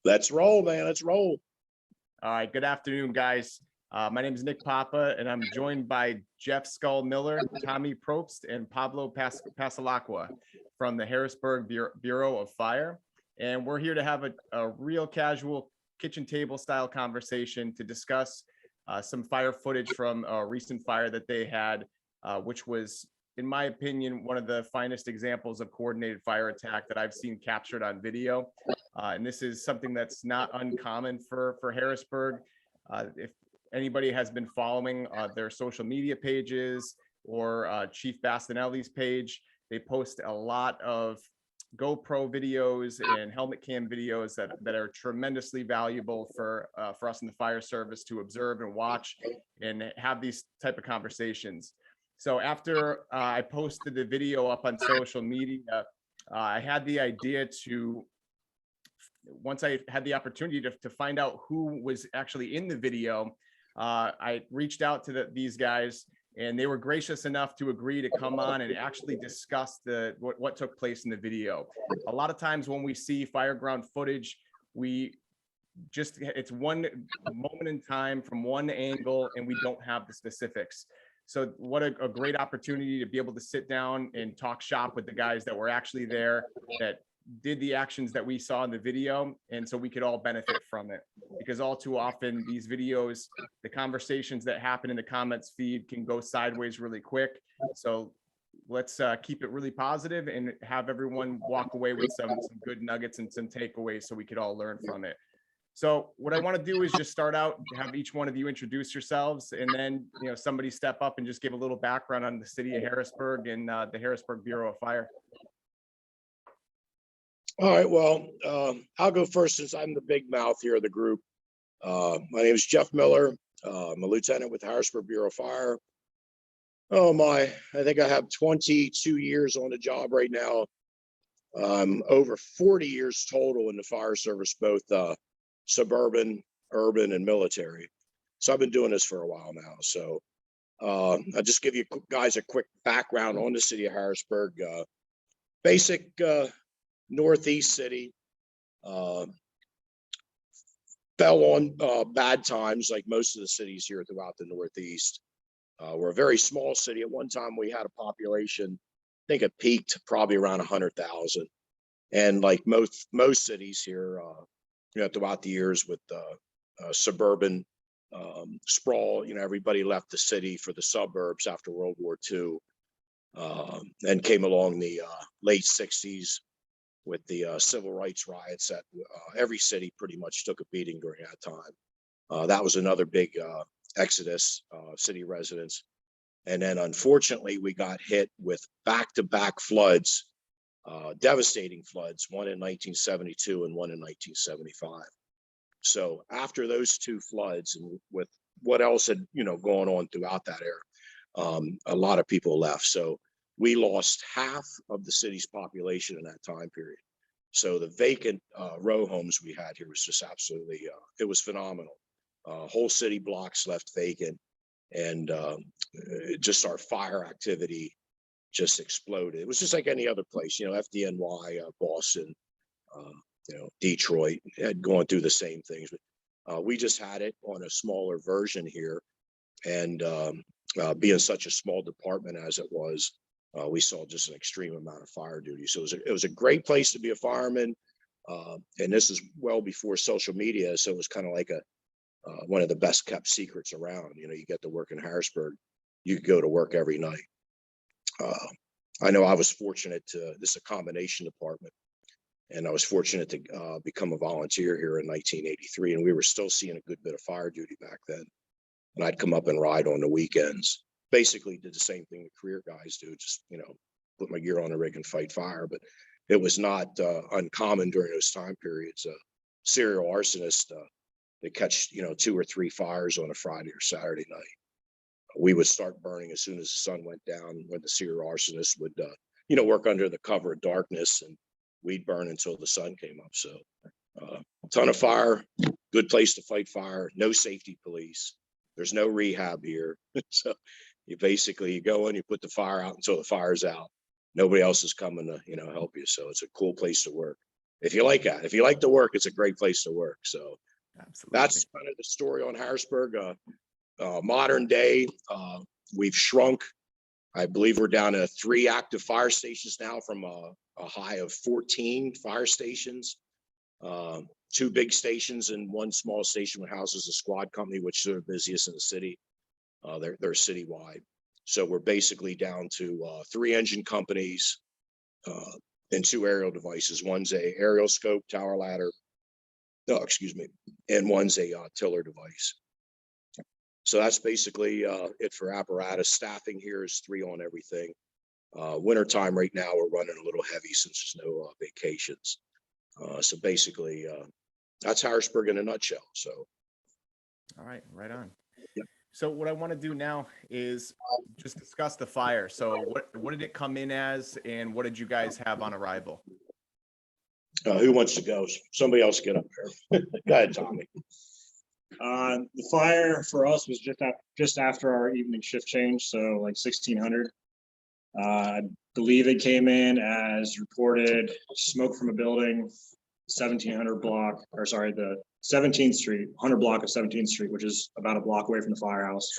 Let's roll, man. Let's roll. All right. Good afternoon, guys. My name is Nick Papa, and I'm joined by Jeff Skull Miller, Tommy Probst, and Pablo Pasalacqua from the Harrisburg Bureau of Fire. And we're here to have a real casual kitchen table style conversation to discuss some fire footage from a recent fire that they had, which was, in my opinion, one of the finest examples of coordinated fire attack that I've seen captured on video. And this is something that's not uncommon for Harrisburg. If anybody has been following their social media pages or Chief Bastinelli's page, they post a lot of GoPro videos and helmet cam videos that are tremendously valuable for us in the fire service to observe and watch and have these type of conversations. So after I posted the video up on social media, I had the idea to, once I had the opportunity to find out who was actually in the video, I reached out to these guys, and they were gracious enough to agree to come on and actually discuss what took place in the video. A lot of times when we see fireground footage, it's one moment in time from one angle, and we don't have the specifics. So what a great opportunity to be able to sit down and talk shop with the guys that were actually there, that did the actions that we saw in the video, and so we could all benefit from it. Because all too often these videos, the conversations that happen in the comments feed can go sideways really quick. So let's keep it really positive and have everyone walk away with some good nuggets and some takeaways so we could all learn from it. So what I want to do is just start out, have each one of you introduce yourselves, and then somebody step up and just give a little background on the city of Harrisburg and the Harrisburg Bureau of Fire. All right, well, I'll go first since I'm the big mouth here of the group. My name is Jeff Miller. I'm a lieutenant with the Harrisburg Bureau of Fire. Oh my, I think I have 22 years on the job right now. Over 40 years total in the fire service, both suburban, urban, and military. So I've been doing this for a while now. So I'll just give you guys a quick background on the city of Harrisburg. Basic Northeast city, fell on bad times like most of the cities here throughout the Northeast. We're a very small city. At one time we had a population, I think it peaked probably around 100,000. And like most cities here, throughout the years with suburban sprawl, everybody left the city for the suburbs after World War II, and came along the late 60s with the civil rights riots that every city pretty much took a beating during that time. That was another big exodus, city residents. And then unfortunately, we got hit with back-to-back floods, devastating floods, one in 1972 and one in 1975. So after those two floods, and with what else had gone on throughout that era, a lot of people left. So we lost half of the city's population in that time period. So the vacant row homes we had here was just absolutely, it was phenomenal. Whole city blocks left vacant, and just our fire activity just exploded. It was just like any other place, FDNY, Boston, Detroit had gone through the same things. But we just had it on a smaller version here, and being such a small department as it was, we saw just an extreme amount of fire duty. So it was a great place to be a fireman, and this is well before social media, so it was kind of like one of the best kept secrets around. You get to work in Harrisburg, you could go to work every night. I know I was fortunate this is a combination department, and I was fortunate to become a volunteer here in 1983, and we were still seeing a good bit of fire duty back then. And I'd come up and ride on the weekends. Basically did the same thing the career guys do, just, put my gear on the rig and fight fire. But it was not uncommon during those time periods. Serial arsonists, they catch, 2 or 3 fires on a Friday or Saturday night. We would start burning as soon as the sun went down, when the serial arsonist would, work under the cover of darkness, and we'd burn until the sun came up. So a ton of fire, good place to fight fire, no safety police. There's no rehab here. So you go in, you put the fire out until the fire's out. Nobody else is coming to, help you. So it's a cool place to work. if you like that, if you like to work, it's a great place to work. So Absolutely. that's kind of the story on Harrisburg. Modern day, we've shrunk. I believe we're down to 3 active fire stations now from a high of 14 fire stations. 2 big stations and 1 small station which houses a squad company, which are the busiest in the city. They're citywide. So we're basically down to 3 engine companies and 2 aerial devices. One's a aerial scope tower ladder, and one's a tiller device. So that's basically it for apparatus. Staffing here is 3 on everything. Wintertime right now, we're running a little heavy since there's no vacations. So basically, that's Harrisburg in a nutshell. So, All right, right on. Yep. So what I want to do now is just discuss the fire. So what did it come in as, and what did you guys have on arrival? who wants to go? Somebody else get up there. Go ahead, Tommy. The fire for us was just after our evening shift change, so like 1600. I believe it came in as reported smoke from a building, 1700 block, or sorry, the 17th Street, 100 block of 17th Street, which is about a block away from the firehouse.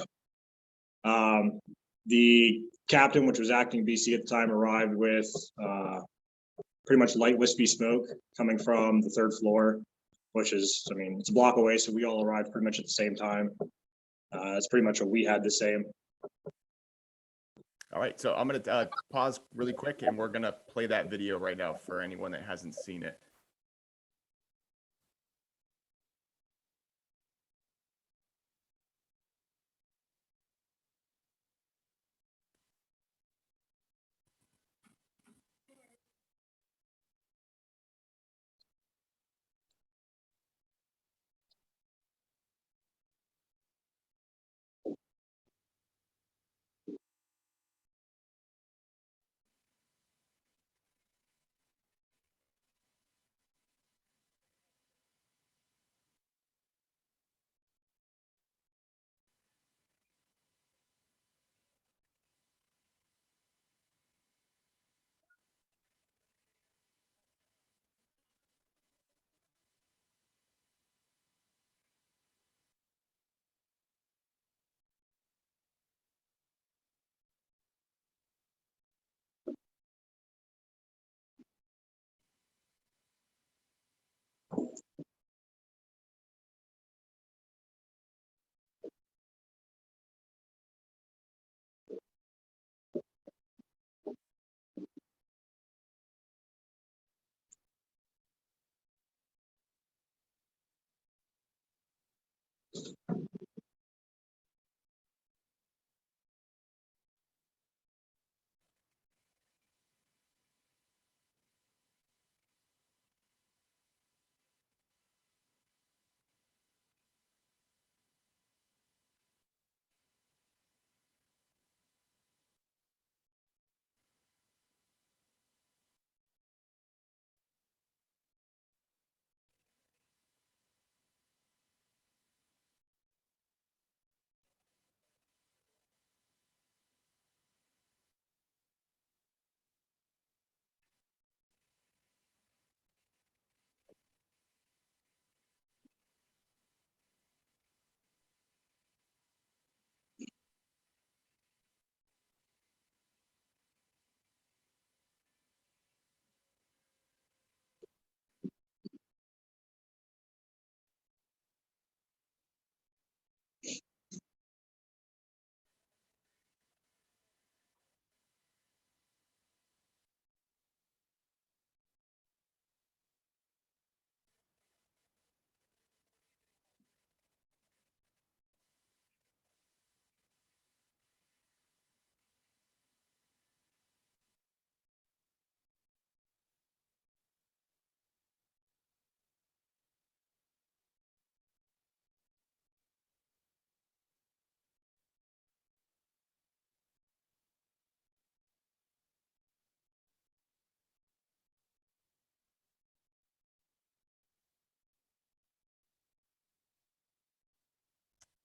The captain, which was acting BC at the time, arrived with pretty much light wispy smoke coming from the 3rd floor, which is, I mean, it's a block away, so we all arrived pretty much at the same time. It's pretty much what we had the same. All right, so I'm going to pause really quick, and we're going to play that video right now for anyone that hasn't seen it.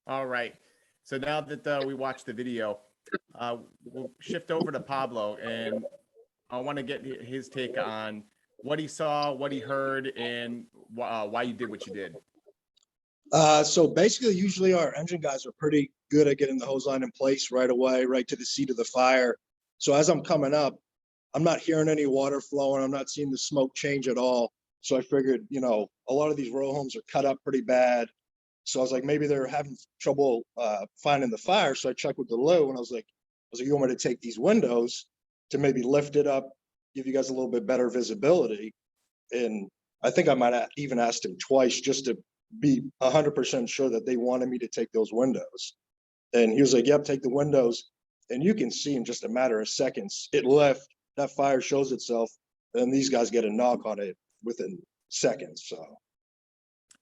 All right. So now that we watched the video, we'll shift over to Pablo, and I want to get his take on what he saw, what he heard, and why you did what you did. So basically, usually our engine guys are pretty good at getting the hose line in place right away, right to the seat of the fire. So as I'm coming up, I'm not hearing any water flowing. I'm not seeing the smoke change at all. So I figured, a lot of these row homes are cut up pretty bad. So I was like, maybe they're having trouble finding the fire. So I checked with the Lou, and I was like, you want me to take these windows to maybe lift it up, give you guys a little bit better visibility? And I think I might have even asked him twice just to be 100% sure that they wanted me to take those windows. And he was like, yep, take the windows. And you can see in just a matter of seconds, it left, that fire shows itself, and these guys get a knock on it within seconds.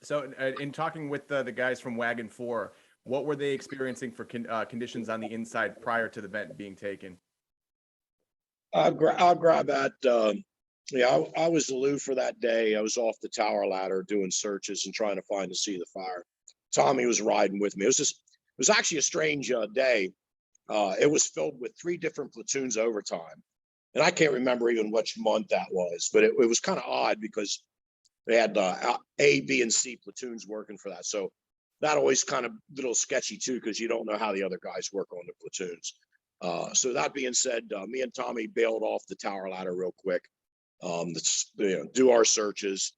So in talking with the guys from Wagon 4, what were they experiencing for conditions on the inside prior to the vent being taken? I'll grab that. I was the Lou for that day. I was off the tower ladder doing searches and trying to find the sea of the fire. Tommy was riding with me. It was actually a strange day. It was filled with 3 different platoons overtime. And I can't remember even which month that was, but it was kind of odd because they had A, B, and C platoons working for that. So that always kind of a little sketchy too, because you don't know how the other guys work on the platoons. So that being said, me and Tommy bailed off the tower ladder real quick. Do our searches,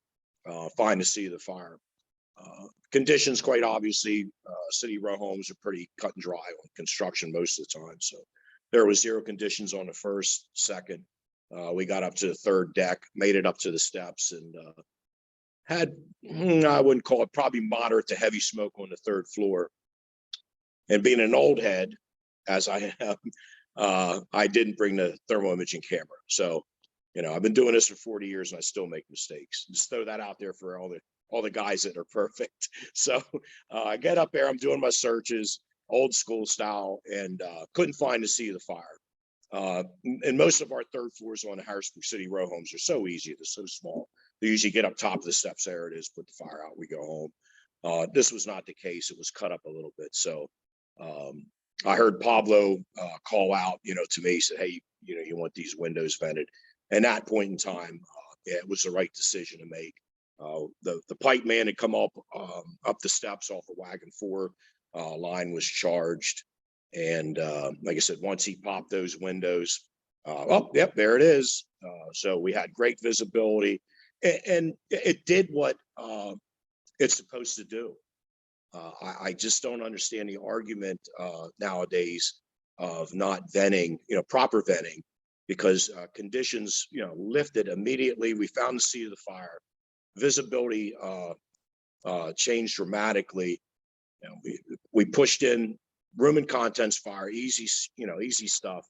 find the sea of the fire. Conditions, quite obviously, city row homes are pretty cut and dry on construction most of the time. So there was 0 conditions on the first, second. We got up to the 3rd deck, made it up to the steps, and had, I wouldn't call it, probably moderate to heavy smoke on the 3rd floor. And being an old head, as I am, I didn't bring the thermal imaging camera. So, I've been doing this for 40 years and I still make mistakes. Just throw that out there for all the guys that are perfect. So I get up there, I'm doing my searches, old school style, and couldn't find the sea of the fire. And most of our 3rd floors on the Harrisburg City row homes are so easy. They're so small. They usually get up top of the steps. There it is. Put the fire out. We go home. This was not the case. It was cut up a little bit. So I heard Pablo call out, to me, said, hey, you want these windows vented. And that point in time, it was the right decision to make. The pipe man had come up the steps off of Wagon 4. Line was charged. And like I said, once he popped those windows, yep, there it is. So we had great visibility, and it did what it's supposed to do. I just don't understand the argument nowadays of not venting, proper venting, because conditions, lifted immediately. We found the sea of the fire. Visibility changed dramatically. We pushed in room and contents fire, easy stuff.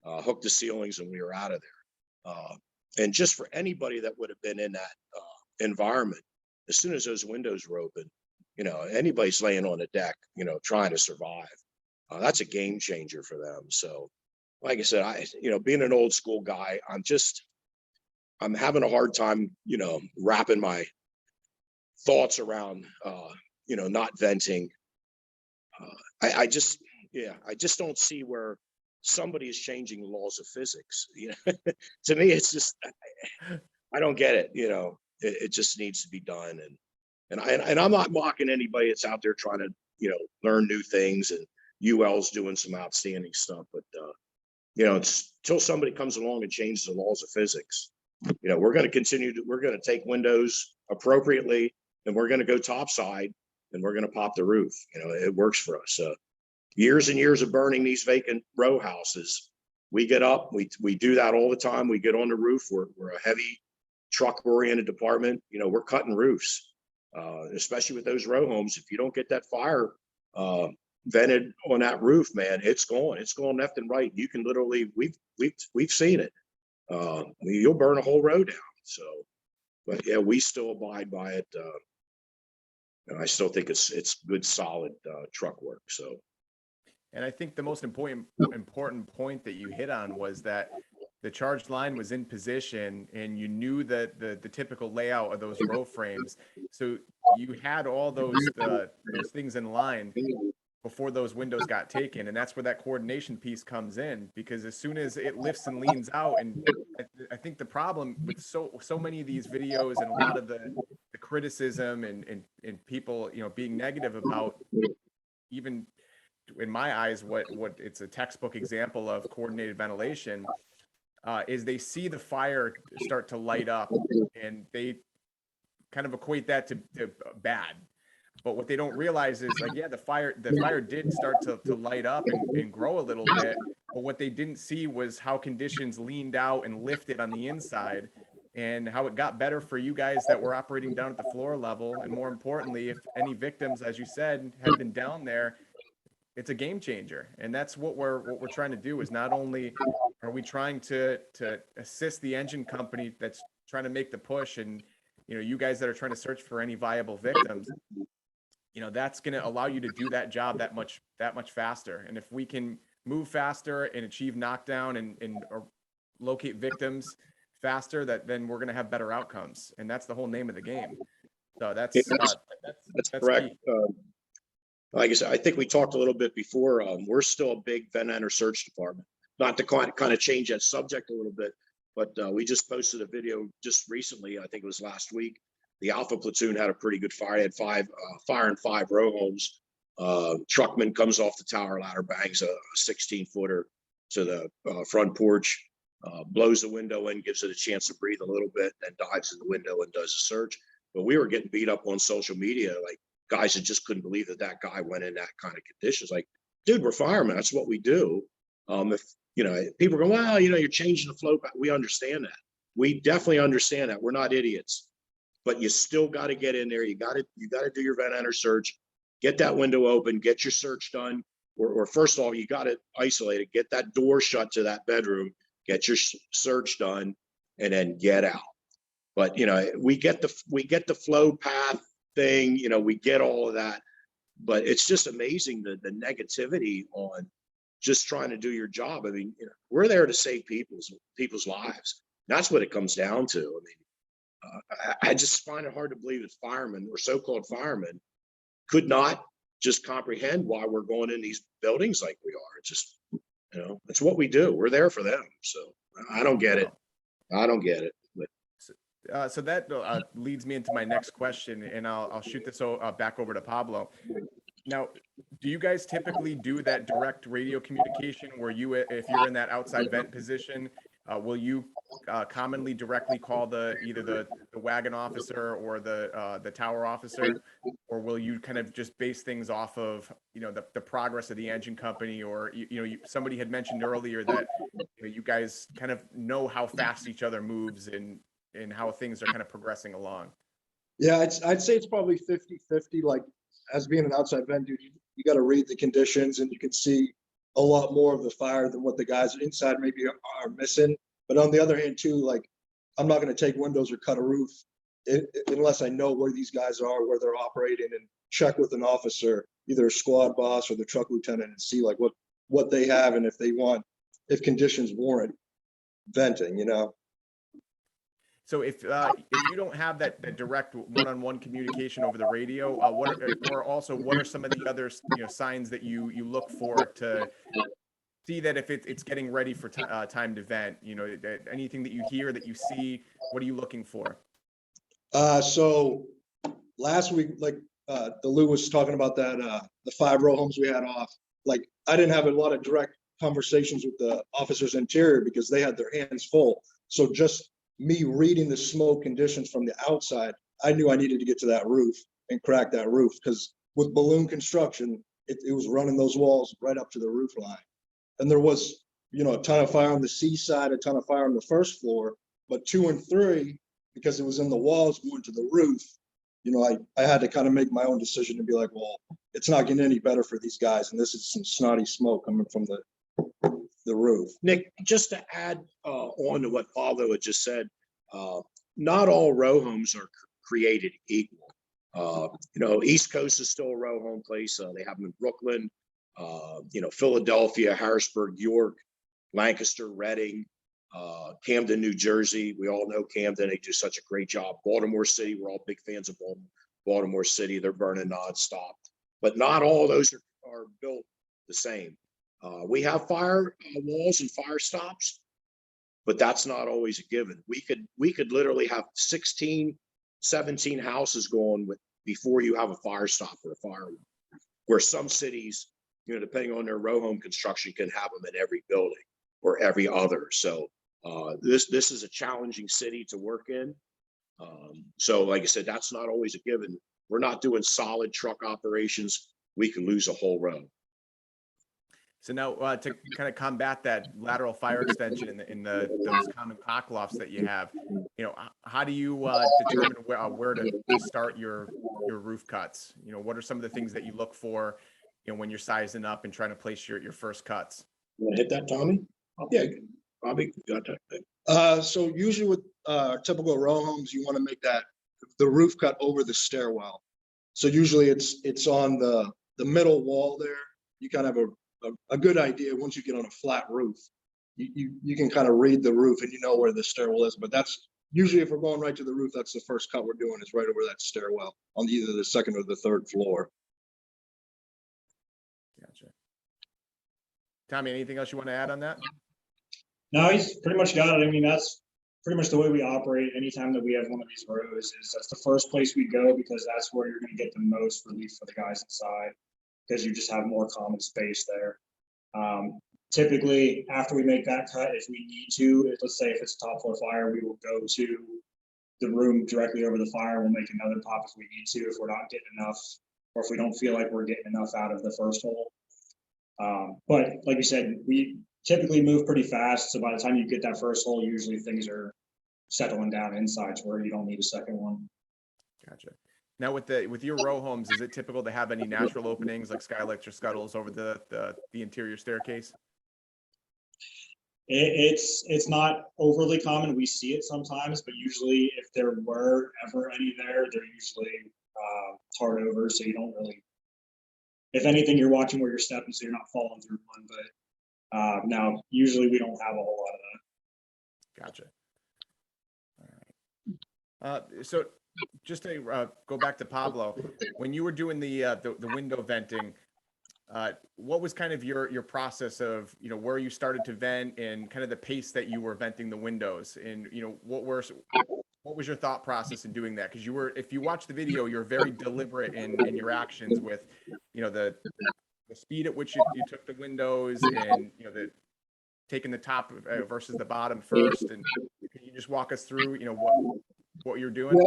Hooked the ceilings, and we were out of there. And just for anybody that would have been in that environment, as soon as those windows were open, anybody's laying on the deck, trying to survive. That's a game changer for them. So, like I said, being an old school guy, I'm having a hard time, wrapping my thoughts around, not venting. I just don't see where somebody is changing the laws of physics. To me, it's just, I don't get it. It just needs to be done. And I'm not mocking anybody that's out there trying to, learn new things, and UL's doing some outstanding stuff, but it's until somebody comes along and changes the laws of physics, we're going to take windows appropriately, and we're going to go topside, and we're going to pop the roof. It works for us. Years and years of burning these vacant row houses. We get up, we do that all the time. We get on the roof. We're a heavy truck oriented department. We're cutting roofs, especially with those row homes. If you don't get that fire vented on that roof, man, it's going left and right. You can literally, we've seen it. You'll burn a whole row down. So, but yeah, we still abide by it. And I still think it's good, solid truck work. So, and I think the most important point that you hit on was that the charge line was in position, and you knew that the typical layout of those row frames. So you had all those things in line. before those windows got taken. And that's where that coordination piece comes in, because as soon as it lifts and leans out, and I think the problem with so many of these videos and a lot of the criticism and people, you know, being negative about, even in my eyes, what it's a textbook example of coordinated ventilation, is they see the fire start to light up and they kind of equate that to bad. But what they don't realize is, like, yeah, the fire did start to light up and grow a little bit. But what they didn't see was how conditions leaned out and lifted on the inside, and how it got better for you guys that were operating down at the floor level. And more importantly, if any victims, as you said, had been down there, it's a game changer. And that's what we're trying to do, is not only are we trying to assist the engine company that's trying to make the push, and, you know, you guys that are trying to search for any viable victims, you know, that's going to allow you to do that job that much faster. And if we can move faster and achieve knockdown and or locate victims faster, then we're going to have better outcomes. And that's the whole name of the game. So that's correct. key. Like I said, I think we talked a little bit before. We're still a big vent enter search department. Not to kind of change that subject a little bit, but we just posted a video just recently. I think it was last week. The Alpha Platoon had a pretty good fire. They had fire in 5 row homes. Truckman comes off the tower ladder, bangs a 16-footer to the front porch, blows the window in, gives it a chance to breathe a little bit, then dives in the window and does a search. But we were getting beat up on social media, like guys that just couldn't believe that guy went in that kind of conditions. Like, dude, we're firemen. That's what we do. If, you know, people go, well, you know, you're changing the flow back. We understand that. We definitely understand that. We're not idiots. But you still got to get in there. You got to do your vent enter search, get that window open, get your search done. Or first of all, you got to isolate it, get that door shut to that bedroom, get your search done, and then get out. But, you know, we get the flow path thing, you know, we get all of that. But it's just amazing the negativity on just trying to do your job. I mean, you know, we're there to save people's lives. That's what it comes down to. I mean, I just find it hard to believe that firemen or so-called firemen could not just comprehend why we're going in these buildings like we are. It's just, you know, it's what we do. We're there for them. So I don't get it. But So that leads me into my next question, and I'll shoot this back over to Pablo. Now, do you guys typically do that direct radio communication where if you're in that outside vent position, will you commonly directly call either the wagon officer or the tower officer, or will you kind of just base things off of, you know, the progress of the engine company? Or somebody had mentioned earlier that, you know, you guys kind of know how fast each other moves and how things are kind of progressing along. Yeah, I'd say it's probably 50-50. Like, as being an outside vent dude, you got to read the conditions, and you can see a lot more of the fire than what the guys inside maybe are missing. But on the other hand, too, like, I'm not going to take windows or cut a roof unless I know where these guys are, where they're operating, and check with an officer, either a squad boss or the truck lieutenant, and see like what they have and if conditions warrant venting, you know. So if you don't have that direct one-on-one communication over the radio, what are some of the other, you know, signs that you look for to see that if it's getting ready for time to vent? You know, anything that you hear, that you see, what are you looking for? So last week, like the Lou was talking about that the 5 row homes we had off. Like, I didn't have a lot of direct conversations with the officers interior because they had their hands full. So just me reading the smoke conditions from the outside, I knew I needed to get to that roof and crack that roof, because with balloon construction, it was running those walls right up to the roof line. And there was, you know, a ton of fire on the C side, a ton of fire on the first floor, but 2 and 3, because it was in the walls going to the roof, you know, I had to kind of make my own decision to be like, well, it's not getting any better for these guys, and this is some snotty smoke coming from the roof. Nick, just to add on to what Pablo had just said, not all row homes are created equal. You know, East Coast is still a row home place. They have them in Brooklyn, you know, Philadelphia, Harrisburg, York, Lancaster, Reading, Camden, New Jersey. We all know Camden. They do such a great job. Baltimore City, we're all big fans of Baltimore City. They're burning nonstop. But not all those are built the same. We have fire walls and fire stops, but that's not always a given. We could literally have 16, 17 houses going with before you have a fire stop or a fire wall. Where some cities, depending on their row home construction, can have them in every building or every other. So this is a challenging city to work in. So like I said, that's not always a given. We're not doing solid truck operations. We could lose a whole row. So now to kind of combat that lateral fire extension in those common cock lofts that you have, how do you determine where to start your roof cuts? What are some of the things that you look for, when you're sizing up and trying to place your first cuts? You want to hit that, Tommy? Yeah, Bobby, got that. So usually with typical row homes, you want to make the roof cut over the stairwell. So usually it's on the middle wall there. You kind of have a good idea once you get on a flat roof. You can kind of read the roof and you know where the stairwell is. But that's usually, if we're going right to the roof, that's the first cut we're doing, is right over that stairwell on either the second or the third floor. Gotcha. Tommy, anything else you want to add on that? No, he's pretty much got it. I mean, that's pretty much the way we operate. Anytime that we have one of these rows, that's the first place we go, because that's where you're going to get the most relief for the guys inside, because you just have more common space there. Typically, after we make that cut, if we need to, let's say if it's top floor fire, we will go to the room directly over the fire. We'll make another pop if we need to, if we're not getting enough, or if we don't feel like we're getting enough out of the first hole. But like you said, we typically move pretty fast. So by the time you get that first hole, usually things are settling down inside to where you don't need a second one. Gotcha. Now with your row homes, is it typical to have any natural openings like skylights or scuttles over the interior staircase? It's not overly common. We see it sometimes, but usually if there were ever any there, they're usually tarred over, so you don't really, if anything, you're watching where you're stepping so you're not falling through one. But now usually we don't have a whole lot of that. Gotcha. All right. So just to go back to Pablo, when you were doing the window venting, what was kind of your process of, where you started to vent and kind of the pace that you were venting the windows, and what was your thought process in doing that? Because if you watch the video, you're very deliberate in your actions with, the speed at which you took the windows, and taking the top versus the bottom first. And can you just walk us through, what you're doing?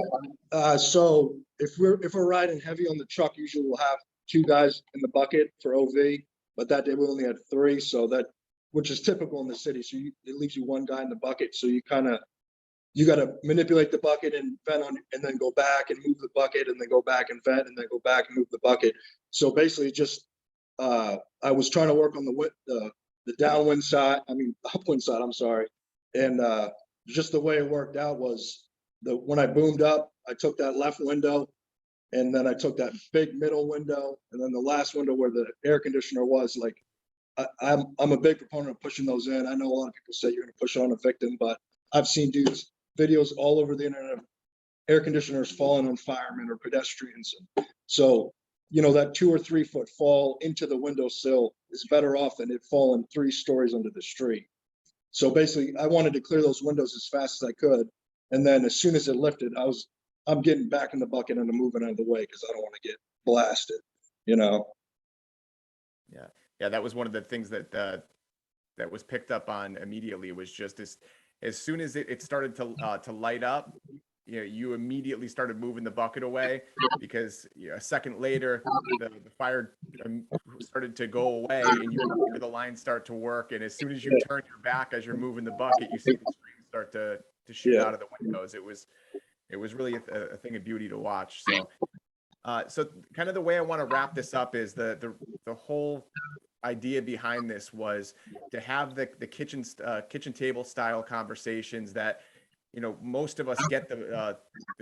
So if we're riding heavy on the truck, usually we'll have 2 guys in the bucket for OV, but that day we only had 3, so which is typical in the city. So it leaves you 1 guy in the bucket. So you got to manipulate the bucket and vent on, and then go back and move the bucket, and then go back and vent, and then go back and move the bucket. So basically, just I was trying to work on the downwind side. Upwind side. I'm sorry, and just the way it worked out was when I boomed up, I took that left window. And then I took that big middle window, and then the last window where the air conditioner was. Like, I'm a big proponent of pushing those in. I know a lot of people say you're going to push it on a victim, but I've seen videos all over the internet of air conditioners falling on firemen or pedestrians. So, that 2 or 3 foot fall into the windowsill is better off than it falling 3 stories under the street. So basically, I wanted to clear those windows as fast as I could, and then as soon as it lifted, I'm getting back in the bucket and I'm moving out of the way because I don't want to get blasted, Yeah. Yeah. That was one of the things that was picked up on immediately, was just as soon as it started to light up, you immediately started moving the bucket away, because a second later the fire started to go away and you hear the line start to work. And as soon as you turn your back as you're moving the bucket, you see the stream start to shoot out of the windows. It was really a thing of beauty to watch. So kind of the way I want to wrap this up is the whole idea behind this was to have the kitchen table style conversations that, most of us get the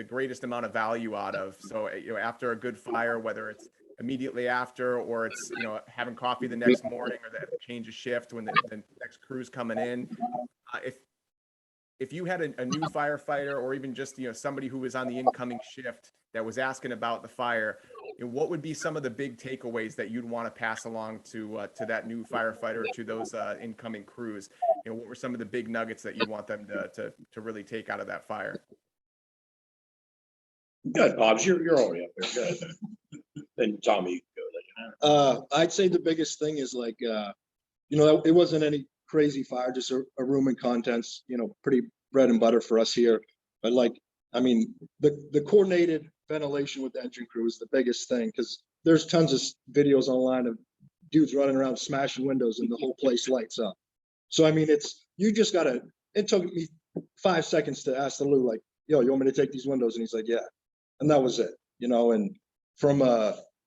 greatest amount of value out of. So, after a good fire, whether it's immediately after, or it's, having coffee the next morning, or the change of shift when the next crew's coming in, if you had a new firefighter, or even just, somebody who was on the incoming shift that was asking about the fire, what would be some of the big takeaways that you'd want to pass along to that new firefighter, to those incoming crews? What were some of the big nuggets that you'd want them to really take out of that fire? Good, Bob's, you're already up there. Good. Then Tommy, you can go. I'd say the biggest thing is like, it wasn't any crazy fire, just a room and contents, pretty bread and butter for us here. But the coordinated ventilation with the engine crew is the biggest thing, because there's tons of videos online of dudes running around smashing windows and the whole place lights up. So, it took me 5 seconds to ask the Lou, like, yo, you want me to take these windows? And he's like, yeah. And that was it, and from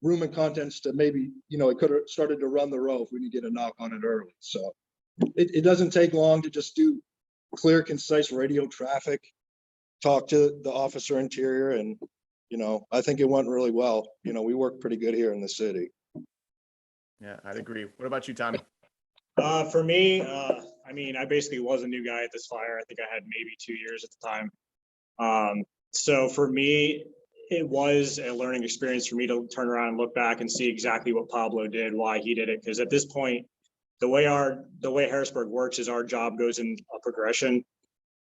room and contents to maybe, it could have started to run the row if we didn't get a knock on it early. So it doesn't take long to just do clear, concise radio traffic, talk to the officer interior, and, I think it went really well. We work pretty good here in the city. Yeah, I'd agree. What about you, Tommy? For me, I basically was a new guy at this fire. I think I had maybe 2 years at the time. So for me, it was a learning experience for me to turn around and look back and see exactly what Pablo did, why he did it. Because at this point, the way Harrisburg works is our job goes in a progression.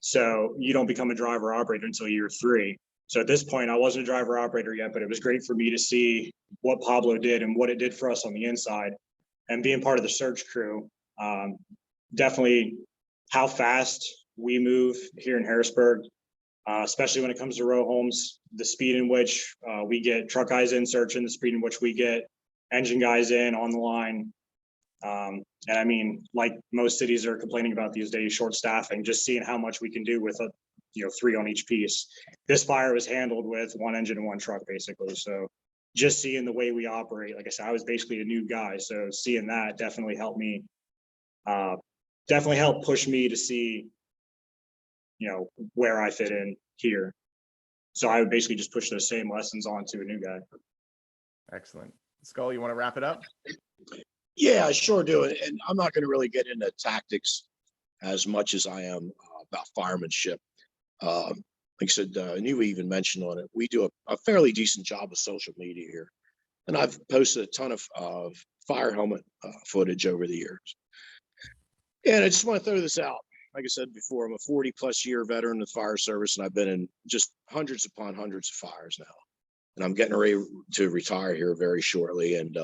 So you don't become a driver operator until year 3. So at this point, I wasn't a driver operator yet, but it was great for me to see what Pablo did and what it did for us on the inside, and being part of the search crew. Definitely how fast we move here in Harrisburg, especially when it comes to row homes, the speed in which we get truck guys in searching, the speed in which we get engine guys in on the line. And like most cities are complaining about these days, short staffing, just seeing how much we can do with 3 on each piece. This fire was handled with 1 engine and 1 truck, basically. So just seeing the way we operate, like I said, I was basically a new guy. So seeing that definitely helped me, definitely helped push me to see, where I fit in here. So I would basically just push those same lessons on to a new guy. Excellent. Skull, you want to wrap it up? Yeah, I sure do. And I'm not going to really get into tactics as much as I am about firemanship. Like I said, and you even mentioned on it, we do a fairly decent job of social media here. And I've posted a ton of fire helmet footage over the years. And I just want to throw this out. Like I said before, I'm a 40+ year veteran of the fire service, and I've been in just hundreds upon hundreds of fires now. And I'm getting ready to retire here very shortly. And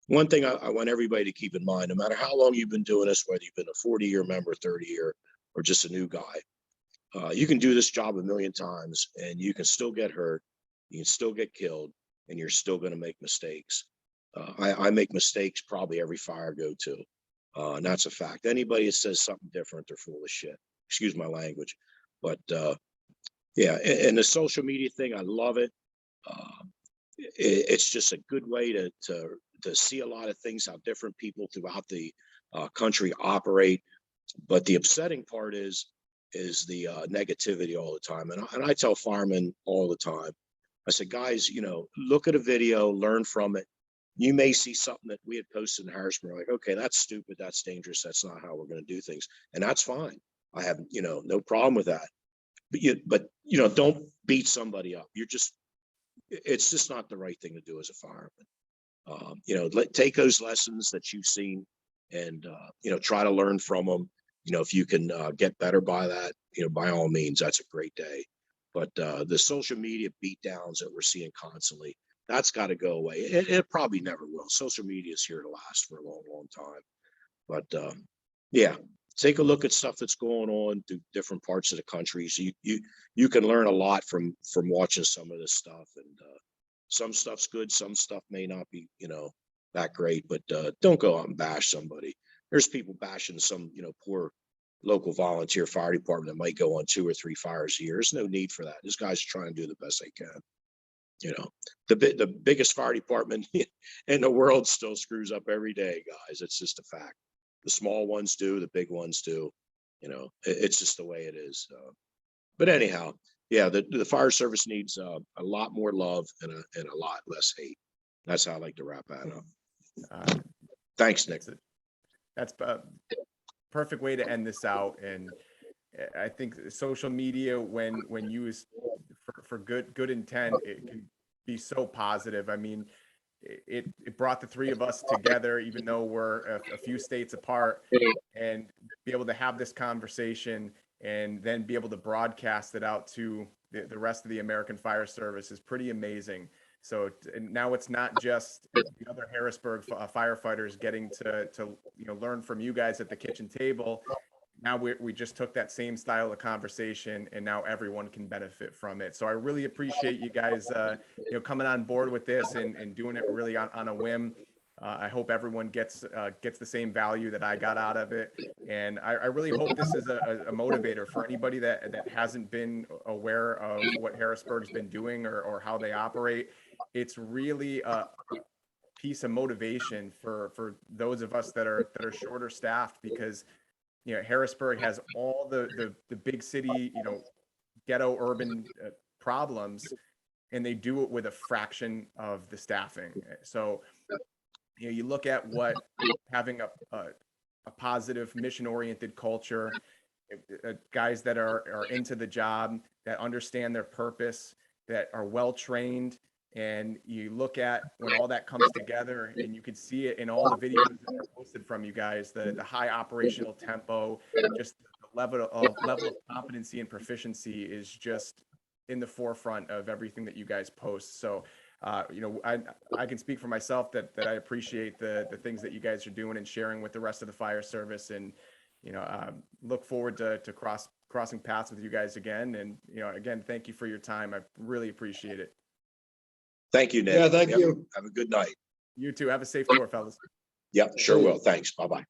one thing I want everybody to keep in mind, no matter how long you've been doing this, whether you've been a 40-year member, 30-year, or just a new guy, you can do this job a million times and you can still get hurt, you can still get killed, and you're still going to make mistakes. I make mistakes probably every fire I go to. And that's a fact. Anybody that says something different, they're full of shit. Excuse my language. But yeah, and the social media thing, I love it. It's just a good way to see a lot of things, how different people throughout the country operate. But the upsetting part is the negativity all the time. And I tell firemen all the time, I said, guys, look at a video, learn from it. You may see something that we had posted in Harrisburg, like, okay, that's stupid, that's dangerous, that's not how we're going to do things, and that's fine. I have, no problem with that. But don't beat somebody up. It's just not the right thing to do as a fireman. Take those lessons that you've seen and try to learn from them. If you can get better by that, by all means, that's a great day. But the social media beatdowns that we're seeing constantly, that's got to go away. It probably never will. Social media is here to last for a long, long time. But yeah, take a look at stuff that's going on through different parts of the country. So you can learn a lot from watching some of this stuff. And some stuff's good, some stuff may not be, that great. But don't go out and bash somebody. There's people bashing some, poor local volunteer fire department that might go on 2 or 3 fires a year. There's no need for that. These guys are trying to do the best they can. The biggest fire department in the world still screws up every day, guys. It's just a fact. The small ones do, the big ones do. It's just the way it is. But anyhow, yeah, the fire service needs a lot more love and a lot less hate. That's how I like to wrap that up. Thanks, Nick. That's a perfect way to end this out. And I think social media, when used for good intent, it can be so positive. I mean, it brought the three of us together, even though we're a few states apart, and be able to have this conversation and then be able to broadcast it out to the rest of the American Fire Service is pretty amazing. So now it's not just the other Harrisburg firefighters getting to learn from you guys at the kitchen table. Now we just took that same style of conversation, and now everyone can benefit from it. So I really appreciate you guys, coming on board with this and doing it really on a whim. I hope everyone gets the same value that I got out of it. And I really hope this is a motivator for anybody that hasn't been aware of what Harrisburg's been doing or how they operate. It's really a piece of motivation for those of us that are shorter staffed, because Harrisburg has all the big city, ghetto urban problems, and they do it with a fraction of the staffing. So, you look at what having a positive mission-oriented culture, guys that are into the job, that understand their purpose, that are well-trained, and you look at when all that comes together, and you can see it in all the videos that are posted from you guys, the high operational tempo, just the level of competency and proficiency is just in the forefront of everything that you guys post. So, I can speak for myself that I appreciate the things that you guys are doing and sharing with the rest of the fire service, and look forward to crossing paths with you guys again. And again, thank you for your time. I really appreciate it. Thank you, Nick. Yeah, thank you. Have a good night. You too. Have a safe tour, fellas. Yep, sure will. Thanks. Bye-bye.